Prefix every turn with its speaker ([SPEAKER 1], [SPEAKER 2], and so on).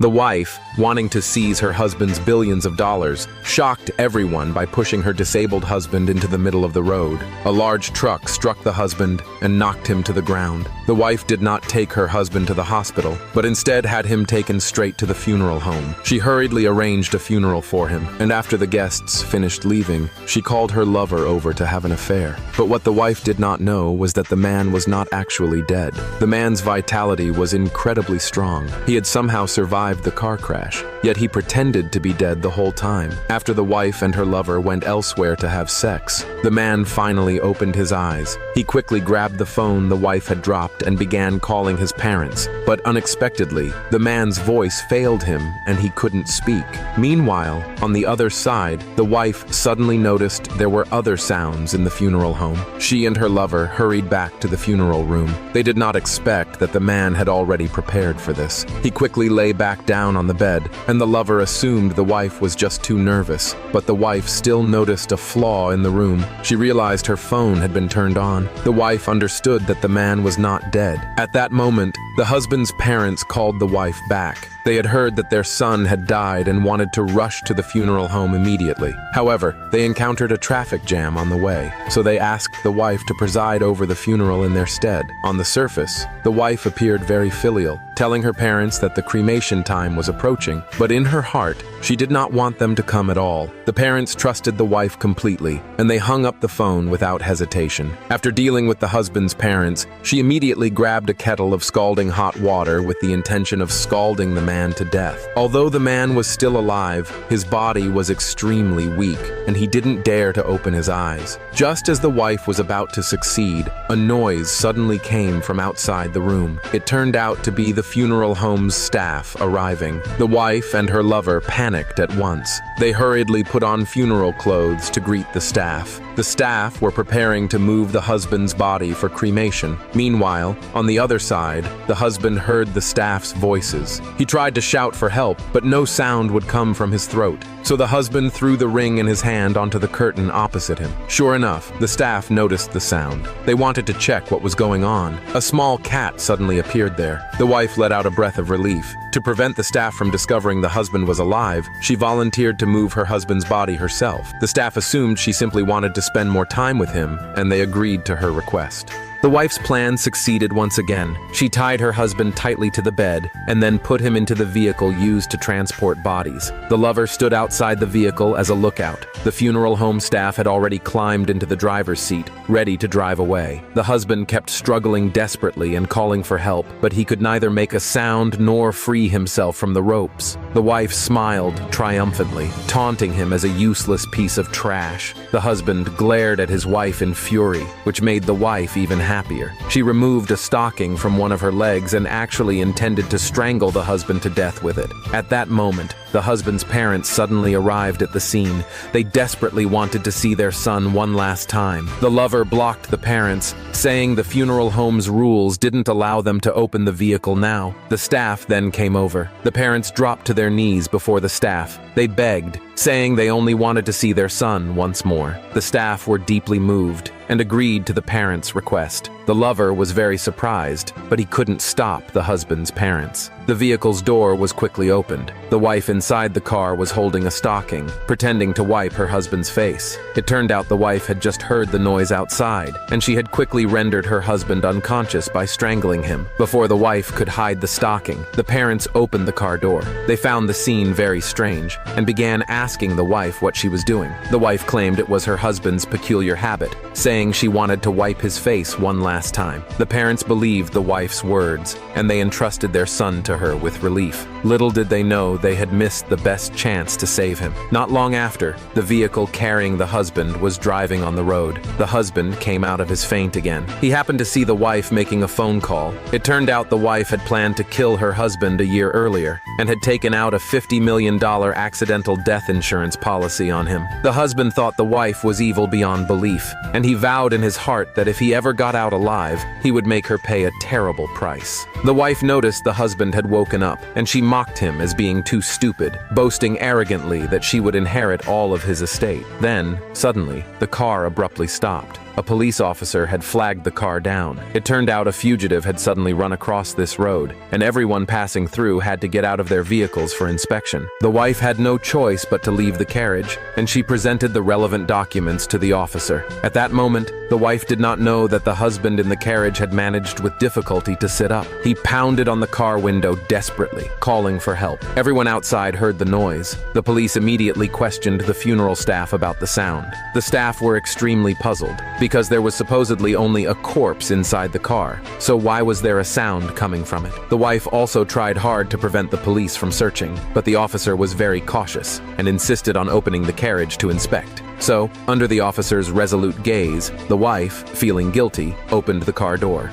[SPEAKER 1] The wife, wanting to seize her husband's billions of dollars, shocked everyone by pushing her disabled husband into the middle of the road. A large truck struck the husband and knocked him to the ground. The wife did not take her husband to the hospital, but instead had him taken straight to the funeral home. She hurriedly arranged a funeral for him, and after the guests finished leaving, she called her lover over to have an affair. But what the wife did not know was that the man was not actually dead. The man's vitality was incredibly strong. He had somehow survived the car crash, yet he pretended to be dead the whole time. After the wife and her lover went elsewhere to have sex, the man finally opened his eyes. He quickly grabbed the phone the wife had dropped and began calling his parents, but unexpectedly, the man's voice failed him and he couldn't speak. Meanwhile, on the other side, the wife suddenly noticed there were other sounds in the funeral home. She and her lover hurried back to the funeral room. They did not expect that the man had already prepared for this. He quickly lay back down on the bed, and the lover assumed the wife was just too nervous, but the wife still noticed a flaw in the room. She realized her phone had been turned on. The wife understood that the man was not dead. At that moment, the husband's parents called the wife back. They had heard that their son had died and wanted to rush to the funeral home immediately. However, they encountered a traffic jam on the way, so they asked the wife to preside over the funeral in their stead. On the surface, the wife appeared very filial, telling her parents that the cremation time was approaching, but in her heart, she did not want them to come at all. The parents trusted the wife completely, and they hung up the phone without hesitation. After dealing with the husband's parents, she immediately grabbed a kettle of scalding hot water with the intention of scalding the man to death. Although the man was still alive, his body was extremely weak, and he didn't dare to open his eyes. Just as the wife was about to succeed, a noise suddenly came from outside the room. It turned out to be the funeral home's staff arriving. The wife and her lover panicked at once. They hurriedly put on funeral clothes to greet the staff. The staff were preparing to move the husband's body for cremation. Meanwhile, on the other side, the husband heard the staff's voices. He tried to shout for help, but no sound would come from his throat. So the husband threw the ring in his hand onto the curtain opposite him. Sure enough, the staff noticed the sound. They wanted to check what was going on. A small cat suddenly appeared there. The wife let out a breath of relief. To prevent the staff from discovering the husband was alive, she volunteered to move her husband's body herself. The staff assumed she simply wanted to spend more time with him, and they agreed to her request. The wife's plan succeeded once again. She tied her husband tightly to the bed and then put him into the vehicle used to transport bodies. The lover stood outside the vehicle as a lookout. The funeral home staff had already climbed into the driver's seat, ready to drive away. The husband kept struggling desperately and calling for help, but he could neither make a sound nor free himself from the ropes. The wife smiled triumphantly, taunting him as a useless piece of trash. The husband glared at his wife in fury, which made the wife even happier. She removed a stocking from one of her legs and actually intended to strangle the husband to death with it. At that moment, the husband's parents suddenly arrived at the scene. They desperately wanted to see their son one last time. The lover blocked the parents, saying the funeral home's rules didn't allow them to open the vehicle now. The staff then came over. The parents dropped to their knees before the staff. They begged, saying they only wanted to see their son once more. The staff were deeply moved and agreed to the parents' request. The lover was very surprised, but he couldn't stop the husband's parents. The vehicle's door was quickly opened. The wife inside the car was holding a stocking, pretending to wipe her husband's face. It turned out the wife had just heard the noise outside, and she had quickly rendered her husband unconscious by strangling him. Before the wife could hide the stocking, the parents opened the car door. They found the scene very strange and began asking the wife what she was doing. The wife claimed it was her husband's peculiar habit, saying she wanted to wipe his face one last time. The parents believed the wife's words, and they entrusted their son to her with relief. Little did they know they had missed the best chance to save him. Not long after, the vehicle carrying the husband was driving on the road. The husband came out of his faint again. He happened to see the wife making a phone call. It turned out the wife had planned to kill her husband a year earlier and had taken out a $50 million accidental death insurance policy on him. The husband thought the wife was evil beyond belief, and he vowed in his heart that if he ever got out alive, he would make her pay a terrible price. The wife noticed the husband had woken up, and she mocked him as being too stupid, boasting arrogantly that she would inherit all of his estate. Then, suddenly, the car abruptly stopped. A police officer had flagged the car down. It turned out a fugitive had suddenly run across this road, and everyone passing through had to get out of their vehicles for inspection. The wife had no choice but to leave the carriage, and she presented the relevant documents to the officer. At that moment, the wife did not know that the husband in the carriage had managed with difficulty to sit up. He pounded on the car window desperately, calling for help. Everyone outside heard the noise. The police immediately questioned the funeral staff about the sound. The staff were extremely puzzled, because there was supposedly only a corpse inside the car. So why was there a sound coming from it? The wife also tried hard to prevent the police from searching, but the officer was very cautious and insisted on opening the carriage to inspect. So, under the officer's resolute gaze, the wife, feeling guilty, opened the car door.